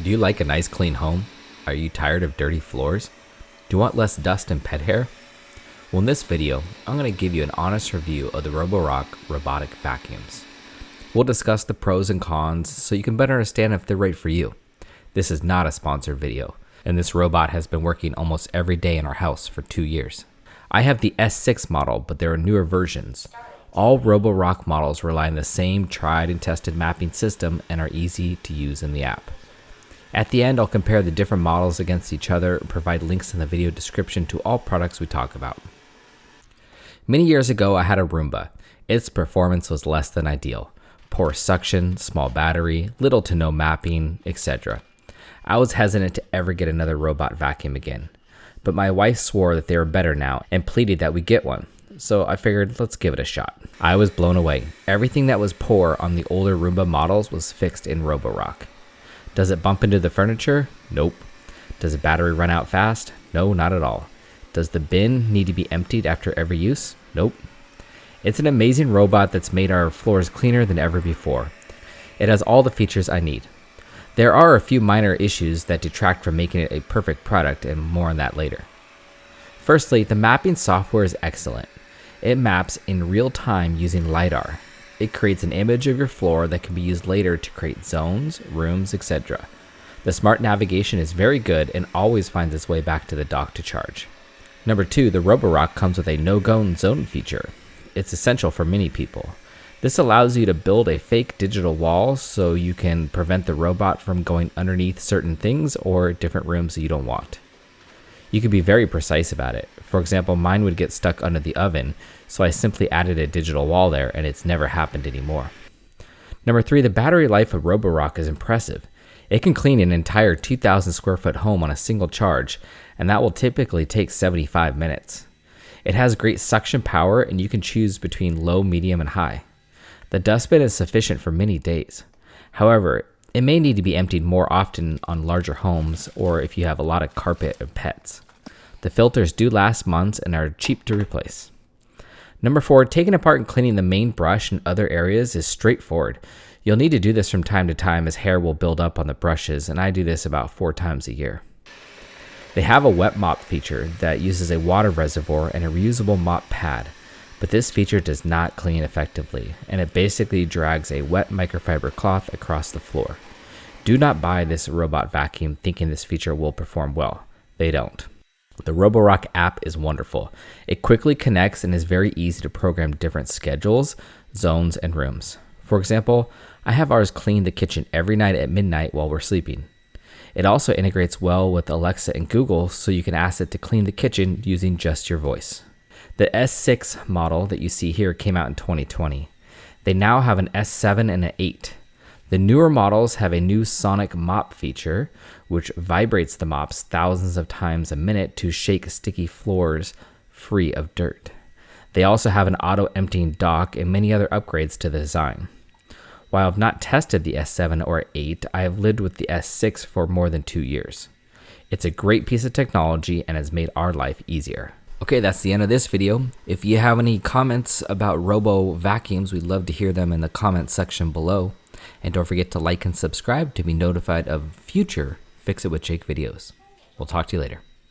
Do you like a nice clean home? Are you tired of dirty floors? Do you want less dust and pet hair? Well, in this video, I'm going to give you an honest review of the Roborock robotic vacuums. We'll discuss the pros and cons so you can better understand if they're right for you. This is not a sponsored video, and this robot has been working almost every day in our house for 2 years. I have the S6 model, but there are newer versions. All Roborock models rely on the same tried and tested mapping system and are easy to use in the app. At the end, I'll compare the different models against each other and provide links in the video description to all products we talk about. Many years ago, I had a Roomba. Its performance was less than ideal. Poor suction, small battery, little to no mapping, etc. I was hesitant to ever get another robot vacuum again. But my wife swore that they were better now and pleaded that we get one. So I figured, let's give it a shot. I was blown away. Everything that was poor on the older Roomba models was fixed in Roborock. Does it bump into the furniture? Nope. Does the battery run out fast? No, not at all. Does the bin need to be emptied after every use? Nope. It's an amazing robot that's made our floors cleaner than ever before. It has all the features I need. There are a few minor issues that detract from making it a perfect product, and more on that later. Firstly, the mapping software is excellent. It maps in real time using LiDAR. It creates an image of your floor that can be used later to create zones, rooms, etc. The smart navigation is very good and always finds its way back to the dock to charge. Number 2, the Roborock comes with a no-go zone feature. It's essential for many people. This allows you to build a fake digital wall so you can prevent the robot from going underneath certain things or different rooms that you don't want. You can be very precise about it. For example, mine would get stuck under the oven, so I simply added a digital wall there and it's never happened anymore. Number 3, the battery life of Roborock is impressive. It can clean an entire 2,000 square foot home on a single charge, and that will typically take 75 minutes. It has great suction power and you can choose between low, medium, and high. The dustbin is sufficient for many days. However, it may need to be emptied more often on larger homes or if you have a lot of carpet and pets. The filters do last months and are cheap to replace. Number 4, taking apart and cleaning the main brush and other areas is straightforward. You'll need to do this from time to time as hair will build up on the brushes, and I do this about 4 times a year. They have a wet mop feature that uses a water reservoir and a reusable mop pad, but this feature does not clean effectively, and it basically drags a wet microfiber cloth across the floor. Do not buy this robot vacuum thinking this feature will perform well. They don't. The Roborock app is wonderful. It quickly connects and is very easy to program different schedules, zones, and rooms. For example, I have ours clean the kitchen every night at midnight while we're sleeping. It also integrates well with Alexa and Google, so you can ask it to clean the kitchen using just your voice. The S6 model that you see here came out in 2020. They now have an S7 and an 8. The newer models have a new sonic mop feature, which vibrates the mops thousands of times a minute to shake sticky floors free of dirt. They also have an auto-emptying dock and many other upgrades to the design. While I've not tested the S7 or 8, I have lived with the S6 for more than 2 years. It's a great piece of technology and has made our life easier. Okay, that's the end of this video. If you have any comments about robo vacuums, we'd love to hear them in the comments section below. And don't forget to like and subscribe to be notified of future Fix It with Jake videos. We'll talk to you later.